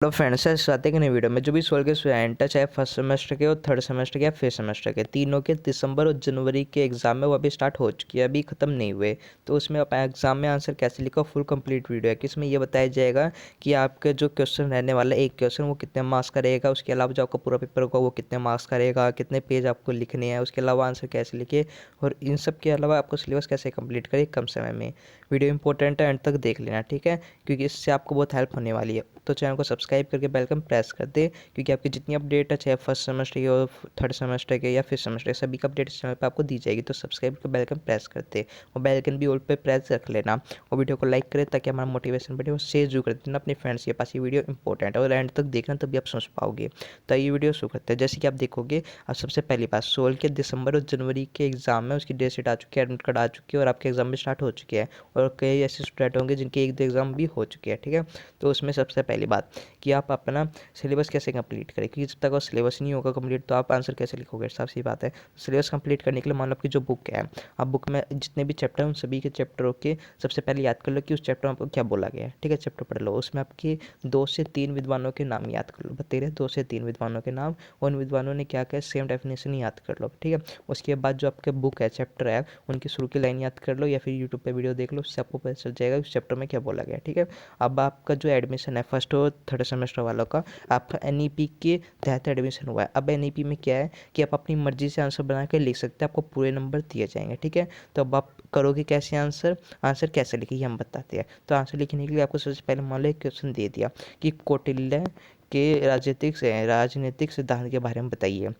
Hello friends, आज आते हैं नई वीडियो में। जो भी 16 के स्टूडेंट है, चाहे फर्स्ट सेमेस्टर के और थर्ड सेमेस्टर के या फिफ्थ सेमेस्टर के, तीनों के दिसंबर और जनवरी के एग्जाम है वो अभी स्टार्ट हो चुकी है, अभी ख़त्म नहीं हुए। तो उसमें आप एग्जाम में आंसर कैसे लिखो, फुल कंप्लीट वीडियो है कि इसमें ये बताया जाएगा कि आपके जो क्वेश्चन रहने वाला है, एक क्वेश्चन वो कितने मार्क्स का रहेगा, उसके अलावा जो आपका पूरा पेपर होगा वो कितने मार्क्स का रहेगा, कितने पेज आपको लिखने हैं, उसके अलावा आंसर कैसे लिखे, और इन सब के अलावा आपको सिलेबस कैसे कंप्लीट करें कम समय में। वीडियो इंपॉर्टेंट है, एंड तक देख लेना, ठीक है, क्योंकि इससे आपको बहुत हेल्प होने वाली है। तो चैनल को सब्सक्राइब करके बेल आइकन प्रेस कर दे, क्योंकि आपकी जितनी अपडेट है, चाहे फर्स्ट सेमेस्टर के और थर्ड सेमेस्टर के या फिफ्थ सेमेस्टर के, सभी का अपडेट इस चैनल पे आपको दी जाएगी। तो सब्सक्राइब करके बेल आइकन प्रेस कर दे, और बेल आइकन भी ऑल पे प्रेस रख लेना, और वीडियो को लाइक करें ताकि हमारा मोटिवेशन बढ़े, और शेयर जरूर कर देना अपने फ्रेंड्स के पास। ये वीडियो इंपॉर्टेंट है और एंड तक देखना, तभी आप समझ पाओगे। तो ये वीडियो शुरू करते हैं। जैसे कि आप देखोगे, अब सबसे पहली बात, 16 के दिसंबर और जनवरी के एग्जाम है, उसकी डेट शीट आ चुकी है, एडमिट कार्ड आ चुकी है, और आपके एग्जाम भी स्टार्ट हो चुके हैं। और कई ऐसे स्टूडेंट होंगे जिनके एक दो एग्जाम भी हो चुके हैं, ठीक है। तो उसमें सबसे पहली बात कि आप अपना सिलेबस कैसे कंप्लीट करें, क्योंकि जब तक वो सिलेबस नहीं होगा कंप्लीट तो आप आंसर कैसे लिखोगे, साफ सी बात है। सिलेबस कंप्लीट करने के लिए मान लो आपकी जो बुक है, आप बुक में जितने भी चैप्टर हैं उन सभी के चैप्टरों के सबसे पहले याद कर लो कि उस चैप्टर में आपको क्या बोला गया है, ठीक है। चैप्टर पढ़ लो, उसमें आपके 2 से 3 विद्वानों के नाम याद कर लो, बता रहे 2 से 3 विद्वानों के नाम, और उन विद्वानों ने क्या क्या सेम डेफिनेशन याद कर लो, ठीक है। उसके बाद जो आपके बुक है, चैप्टर है, उनकी शुरू की लाइन याद कर लो, या फिर यूट्यूब पर वीडियो देख लो, उससे आपको पता चल जाएगा उस चैप्टर में क्या बोला गया है, ठीक है। अब आपका जो एडमिशन है फर्स्ट और थर्ड सेमेस्टर वालों का, आपका एनईपी के तहत एडमिशन हुआ है। अब एनईपी में क्या है कि आप अपनी मर्जी से आंसर बना के लिख सकते हैं, आपको पूरे नंबर दिए जाएंगे, ठीक है। तो अब आप करोगे कैसे आंसर, आंसर कैसे लिखिए हम बताते हैं। तो आंसर लिखने के लिए आपको सबसे पहले मान लो एक क्वेश्चन दे दिया कि कौटिल्य के राजनीतिक सिद्धांत के बारे में बताइए,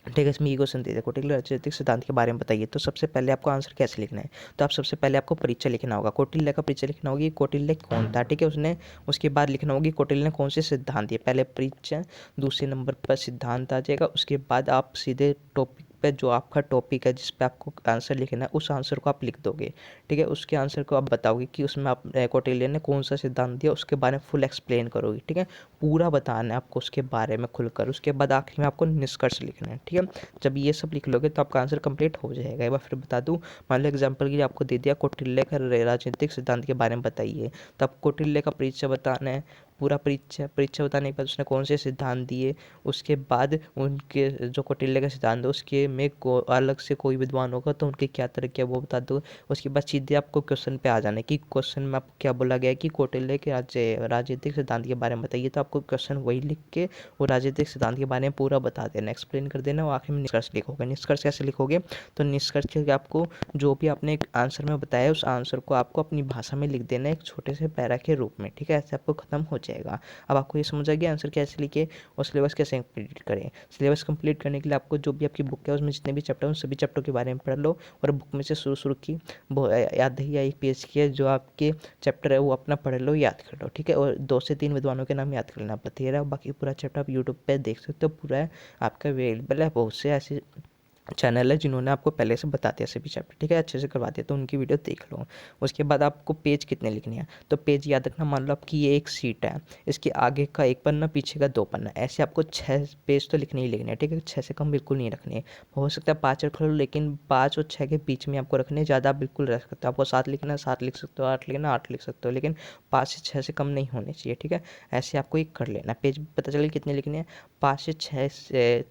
ठीक है। इसमें ये क्वेश्चन दे दिया कौटिल्य राजनीतिक सिद्धांत के बारे में बताइए। तो सबसे पहले आपको आंसर कैसे लिखना है, तो आप सबसे पहले आपको परिचय लिखना होगा, कौटिल्य का परिचय लिखना होगी, कौटिल्य कौन था, ठीक है, उसने। उसके बाद लिखना होगी कौटिल्य ने कौन से सिद्धांत दिए, पहले परिचय, दूसरे नंबर पर सिद्धांत आ जाएगा। उसके बाद आप सीधे टॉपिक पे, जो आपका टॉपिक है जिस पे आपको आंसर लिखना है, उस आंसर को आप लिख दोगे, ठीक है। उसके आंसर को आप बताओगे कि उसमें आप कौटिल्य ने कौन सा सिद्धांत दिया, उसके बारे में फुल एक्सप्लेन करोगे, ठीक है। पूरा बताना है आपको उसके बारे में खुलकर। उसके बाद आखिर में आपको निष्कर्ष लिखना है, ठीक है। जब ये सब लिख लोगे तो आपका आंसर कंप्लीट हो जाएगा। एक बार फिर बता दूं, मान लो एग्जांपल के लिए आपको दे दिया कौटिल्य का राजनीतिक सिद्धांत के बारे में बताइए, तो आप कौटिल्य का परिचय बताना है, पूरा परिचय। परिचय बताने के बाद उसने कौन से सिद्धांत दिए, उसके बाद उनके जो कौटिल्य का सिद्धांत है उसके में अलग से कोई विद्वान होगा तो उनके क्या तरीके है वो बता दो। उसके बाद सीधे आपको क्वेश्चन पे आ जाना है कि क्वेश्चन में आपको क्या बोला गया है कि कौटिल्य के राजनीतिक सिद्धांत के बारे में बताइए। तो आपको क्वेश्चन वही लिख के वो राजनीतिक सिद्धांत के बारे में पूरा बता देना, एक्सप्लेन कर देना, और आखिर में निष्कर्ष लिखोगे। निष्कर्ष कैसे लिखोगे, तो निष्कर्ष के आपको जो भी आपने आंसर में बताया उस आंसर को आपको अपनी भाषा में लिख देना है, एक छोटे से पैरा के रूप में, ठीक है। ऐसे आपको खत्म हो जाएगा। अब आपको ये समझ आ गया आंसर कैसे लिखे और सिलेबस कैसे कंप्लीट करें। सिलेबस कंप्लीट करने के लिए आपको जो भी आपकी बुक है उसमें जितने भी चैप्टर हैं उन सभी चैप्टर के बारे में पढ़ लो, और बुक में से शुरू शुरू की याद ही एक पेज की है जो आपके चैप्टर है वो अपना पढ़ लो, याद कर लो, ठीक है। और 2 से 3 विद्वानों के नाम याद कर लेना, बतेरा। बाकी पूरा चैप्टर आप यूट्यूब पे देख सकते हो, पूरा है आपका अवेलेबल है। बहुत से ऐसे चैनल है जिन्होंने आपको पहले से बता दिया सभी चैप्टर, ठीक है, अच्छे से करवा दिया, तो उनकी वीडियो देख लो। उसके बाद आपको पेज कितने लिखने हैं, तो पेज याद रखना, मान लो आपकी ये एक सीट है, इसके आगे का 1 पन्ना, पीछे का 2 पन्ना, ऐसे आपको 6 पेज तो लिखने ही लिखने हैं, ठीक है। 6 से कम बिल्कुल नहीं रखने। हो सकता है 5 रख लो, लेकिन 5 और 6 के बीच में आपको रखने, ज़्यादा आप बिल्कुल रख सकते हो। आपको 7 लिखना है 7 लिख सकते हो, 8 लिखना 8 लिख सकते हो, लेकिन 5 से 6 से कम नहीं होने चाहिए, ठीक है। ऐसे आपको एक कर लेना, पेज पता चले कितने लिखने हैं। 5 से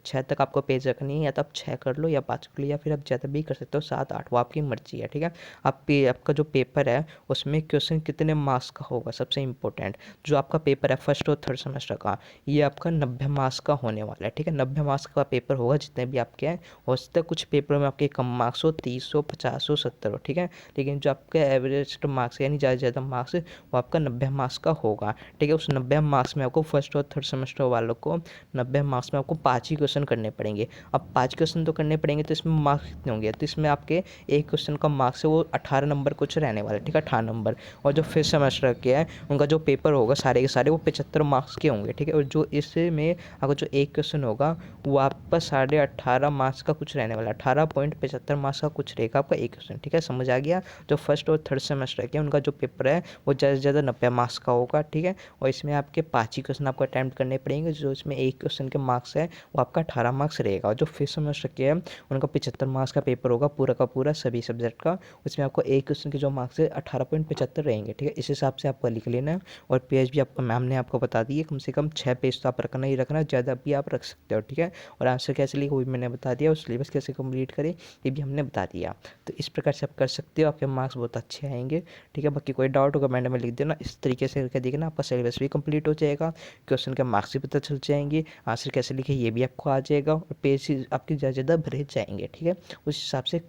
6 तक आपको पेज रखनी है, या तो आप 6 कर लो या 5 कर लो, या फिर आप ज़्यादा भी कर सकते हो, 7 8, वो आपकी मर्जी है, ठीक है। आपका जो पेपर है उसमें क्वेश्चन कितने मार्क्स का होगा, सबसे इंपॉर्टेंट जो आपका पेपर है फर्स्ट और थर्ड सेमेस्टर का, ये आपका 90 मार्क्स का होने वाला है, ठीक है। 90 मार्क्स का पेपर होगा, जितने भी आपके हैं। हो सकता है कुछ पेपरों में आपके कम मार्क्स हो, 30 हो, 50 हो, 70 हो, ठीक है। लेकिन जो आपके एवरेज मार्क्स यानी ज़्यादा से ज़्यादा मार्क्स, वो आपका 90 मार्क्स का होगा, ठीक है। उस 90 मार्क्स में आपको फर्स्ट और थर्ड सेमेस्टर वालों को 90 मार्क्स में आपको 5 ही क्वेश्चन करने पड़ेंगे। अब 5 क्वेश्चन तो करने पड़ेंगे, तो इसमें मार्क्स कितने होंगे, तो इसमें आपके एक क्वेश्चन का मार्क्स है वो 18 नंबर कुछ रहने वाला है, ठीक है, 18 नंबर। और जो फिफ्थ सेमेस्टर के हैं उनका जो पेपर होगा सारे के सारे वो 75 मार्क्स के होंगे, ठीक है। और जो इसमें अगर जो एक क्वेश्चन होगा वो आपका 18.5 मार्क्स का कुछ रहने वाला है, 18.75 मार्क्स का कुछ रहेगा आपका एक क्वेश्चन, ठीक है, समझ आ गया। जो फर्स्ट और थर्ड सेमेस्टर के उनका जो पेपर है वो ज़्यादा से ज़्यादा 90 मार्क्स का होगा, ठीक है। और इसमें आपके 5 ही क्वेश्चन आपको अटैम्प्ट करने पड़ेंगे, जो इसमें एक क्वेश्चन के मार्क्स है वो आपका 18 मार्क्स रहेगा। और जो फिफ्थ सेमेस्टर के हैं उनका 75 मार्क्स का पेपर होगा पूरा का पूरा सभी सब्जेक्ट का। उसमें आपको एक क्वेश्चन के जो मार्क्स है 18.75 रहेंगे, ठीक है। इस हिसाब से आपको लिख लेना है। और पेज भी आपको मैम ने आपको बता दी है, कम से कम 6 पेज तो आप रखना ही रखना, ज़्यादा भी आप रख सकते हो, ठीक है। और आंसर कैसे लिखे वो भी मैंने बता दिया, और सिलेबस कैसे कंप्लीट करें ये भी हमने बता दिया। तो इस प्रकार से आप कर सकते हो, आपके मार्क्स बहुत अच्छे आएंगे, ठीक है। बाकी कोई डाउट होगा कमेंट में लिख देना। इस तरीके से करके देखना, आपका सिलेबस भी कंप्लीट हो जाएगा, क्वेश्चन के मार्क्स भी पता चल जाएंगे, आंसर कैसे लिखे ये भी आपको आ जाएगा, और पेज आपके ज़्यादा ज़्यादा भरे जाएंगे, ठीक है। उस हिसाब से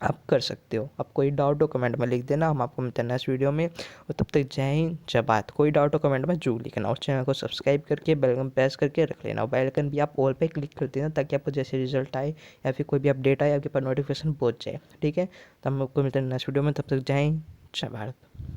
आप कर सकते हो। अब कोई डाउट हो कमेंट में लिख देना, हम आपको मिलते हैं नेक्स्ट वीडियो में। और तब तक जय हिंद जय भारत। कोई डाउट हो कमेंट में जरूर लिखना, और चैनल को सब्सक्राइब करके बेल आइकन प्रेस करके रख लेना, और बेल आइकन भी आप ऑल पे क्लिक कर देना, ताकि आपको जैसे रिजल्ट आए या फिर कोई भी अपडेट आए आपके पास नोटिफिकेशन पहुंच जाए, ठीक है। तो हम आपको मिलते हैं नेक्स्ट वीडियो में, तब तक जय हिंद जय भारत।